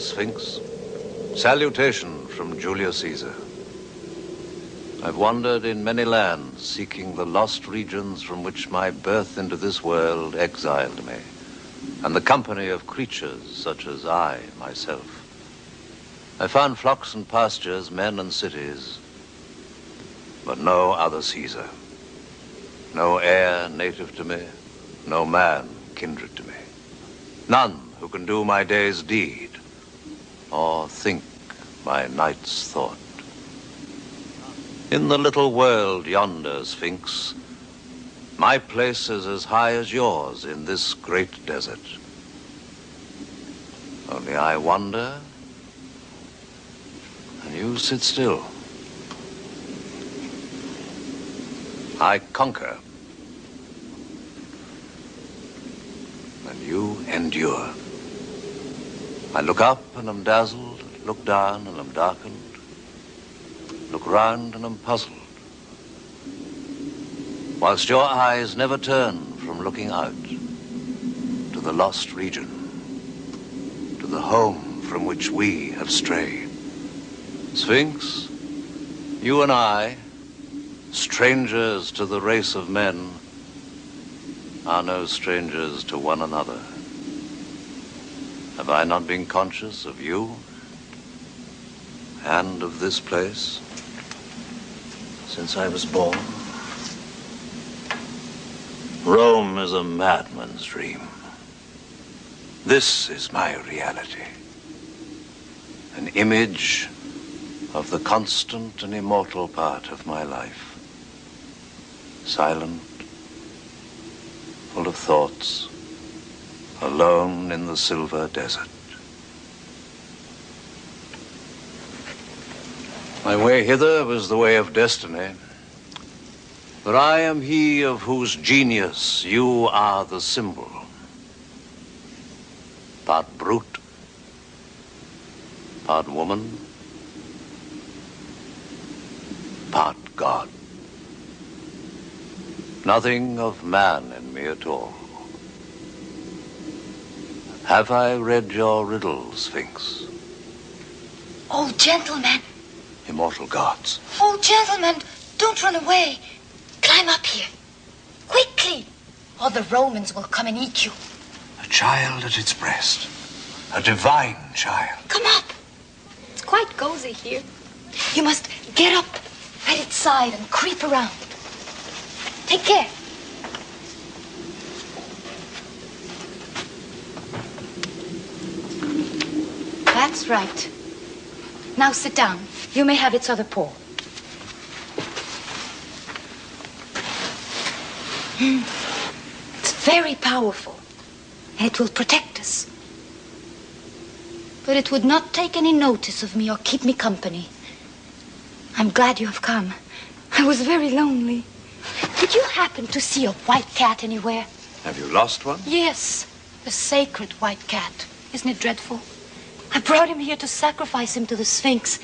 Sphinx. Salutation from Julius Caesar. I've wandered in many lands, seeking the lost regions from which my birth into this world exiled me, and the company of creatures such as I, myself. I found flocks and pastures, men and cities, but no other Caesar. No heir native to me, no man kindred to me. None who can do my day's deed, or think my night's thought. In the little world yonder, Sphinx, my place is as high as yours in this great desert. Only I wander, and you sit still. I conquer, and you endure. I look up and am dazzled, look down and am darkened, look round and am puzzled, whilst your eyes never turn from looking out to the lost region, to the home from which we have strayed. Sphinx, you and I, strangers to the race of men, are no strangers to one another. Have I not been conscious of you and of this place since I was born? Rome is a madman's dream. This is my reality, an image of the constant and immortal part of my life. Silent, full of thoughts, alone in the silver desert. My way hither was the way of destiny, but I am he of whose genius you are the symbol. Part brute, part woman, part God. Nothing of man in me at all. Have I read your riddle, Sphinx? Oh, gentlemen. Immortal gods. Oh, gentlemen, don't run away. Climb up here. Quickly, or the Romans will come and eat you. A child at its breast. A divine child. Come up. It's quite cozy here. You must get up at its side and creep around. Take care. That's right. Now sit down. You may have its other paw. It's very powerful, and it will protect us. But it would not take any notice of me or keep me company. I'm glad you have come. I was very lonely. Did you happen to see a white cat anywhere? Have you lost one? Yes, the sacred white cat. Isn't it dreadful? I brought him here to sacrifice him to the Sphinx.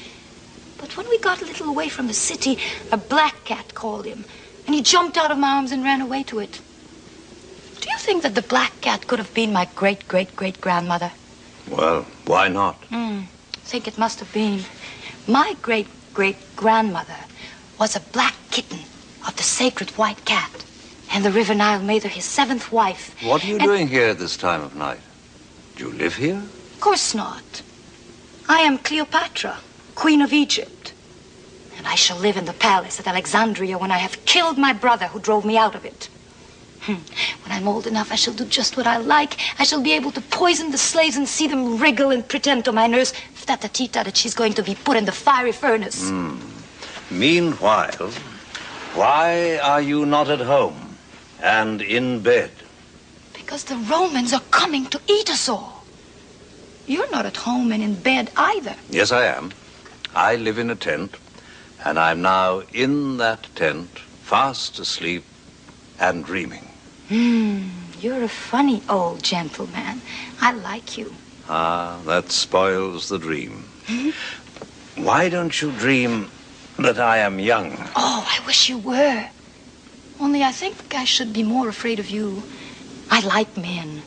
But when we got a little away from the city, a black cat called him, and he jumped out of my arms and ran away to it. Do you think that the black cat could have been my great-great-great-grandmother? Well, why not? I think it must have been. My great-great-grandmother was a black kitten of the sacred white cat, and the River Nile made her his 7th wife. What are you doing here at this time of night? Do you live here? Of course not. I am Cleopatra, Queen of Egypt. And I shall live in the palace at Alexandria when I have killed my brother who drove me out of it. When I'm old enough, I shall do just what I like. I shall be able to poison the slaves and see them wriggle and pretend to my nurse, Tatatita, that she's going to be put in the fiery furnace. Meanwhile, why are you not at home and in bed? Because the Romans are coming to eat us all. You're not at home and in bed either. Yes, I am. I live in a tent, and I'm now in that tent, fast asleep and dreaming. You're a funny old gentleman. I like you. Ah, that spoils the dream. Why don't you dream that I am young? Oh, I wish you were. Only I think I should be more afraid of you. I like men.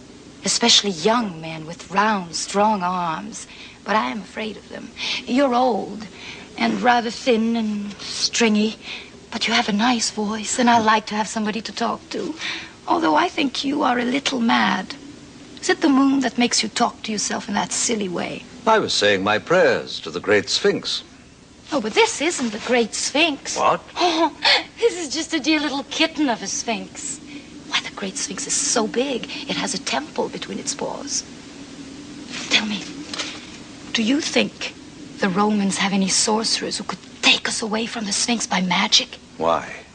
especially young men with round, strong arms. But I am afraid of them. You're old and rather thin and stringy, but you have a nice voice, and I like to have somebody to talk to. Although I think you are a little mad. Is it the moon that makes you talk to yourself in that silly way? I was saying my prayers to the great Sphinx. Oh, but this isn't the great Sphinx. What? Oh, this is just a dear little kitten of a Sphinx. Why, the great Sphinx is so big, it has a temple between its paws. Tell me, do you think the Romans have any sorcerers who could take us away from the Sphinx by magic? Why?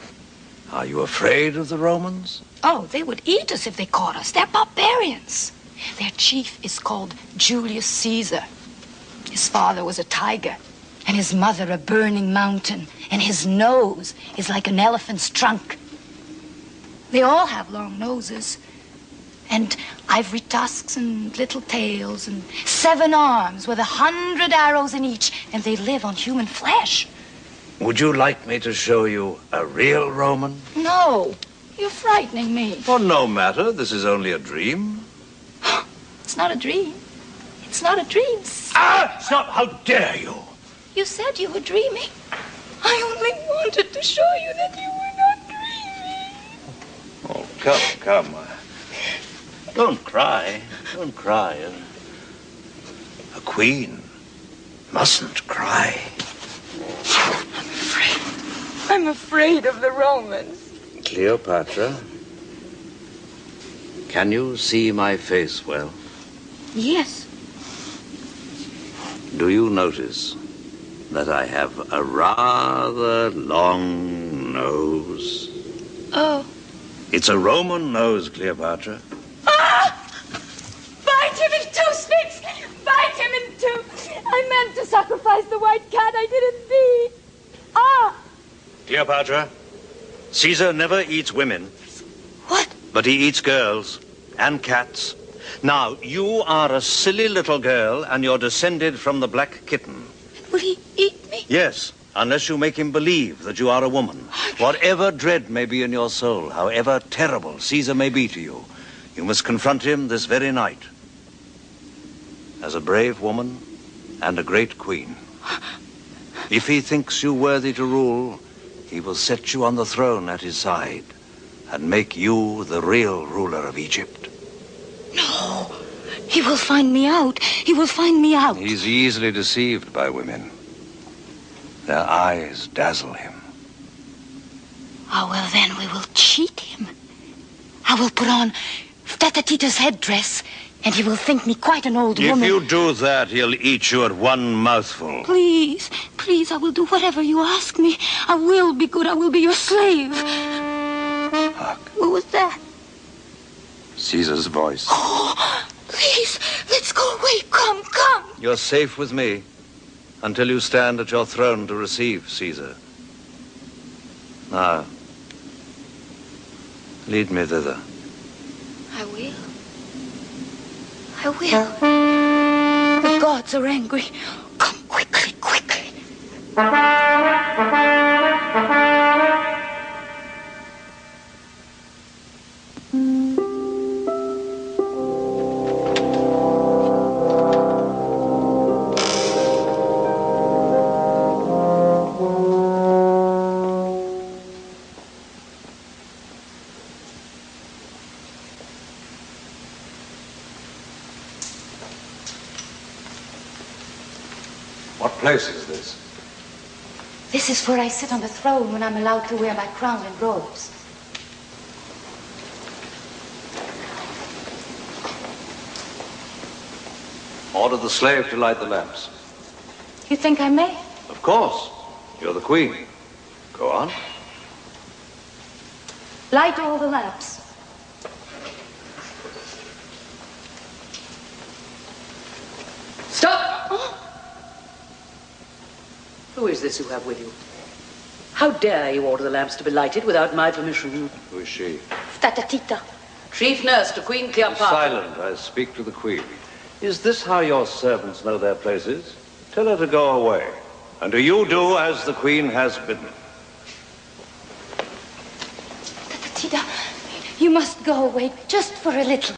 Are you afraid of the Romans? Oh, they would eat us if they caught us. They're barbarians. Their chief is called Julius Caesar. His father was a tiger, and his mother a burning mountain, and his nose is like an elephant's trunk. They all have long noses, and ivory tusks and little tails, and 7 arms with 100 arrows in each, and they live on human flesh. Would you like me to show you a real Roman? No, you're frightening me. Oh, no matter. This is only a dream. It's not a dream. It's not a dream. Ah! Stop! How dare you? You said you were dreaming. I only wanted to show you that you were not dreaming. Oh, come. Don't cry. Don't cry. A queen mustn't cry. I'm afraid of the Romans. Cleopatra, can you see my face well? Yes. Do you notice that I have a rather long nose? Oh. It's a Roman nose, Cleopatra. Ah! Bite him in two, Sphinx! Bite him in two! I meant to sacrifice the white cat. I did indeed. Ah! Cleopatra, Caesar never eats women. What? But he eats girls and cats. Now, you are a silly little girl, and you're descended from the black kitten. Will he eat me? Yes, unless you make him believe that you are a woman. Whatever dread may be in your soul, however terrible Caesar may be to you, you must confront him this very night. As a brave woman and a great queen. If he thinks you worthy to rule, he will set you on the throne at his side and make you the real ruler of Egypt. No, he will find me out. He will find me out. He's easily deceived by women. Their eyes dazzle him. Oh, well, then we will cheat him. I will put on Tatatita's headdress, and he will think me quite an old woman. If you do that, he'll eat you at one mouthful. Please, please, I will do whatever you ask me. I will be good. I will be your slave. Hark. What was that? Caesar's voice. Oh, please, let's go away. Come. You're safe with me until you stand at your throne to receive Caesar. Now, lead me thither. I will. The gods are angry. Come quickly. What place is this? This is where I sit on the throne when I'm allowed to wear my crown and robes. Order the slave to light the lamps. You think I may? Of course. You're the queen. Go on. Light all the lamps. Stop! Oh. Who is this you have with you? How dare you order the lamps to be lighted without my permission? Who is she? Tatatita. Chief nurse to Queen Be Cleopatra. silent. I speak to the queen. Is this how your servants know their places? Tell her to go away. And do you do as the queen has bidden? Tatatita, you must go away just for a little.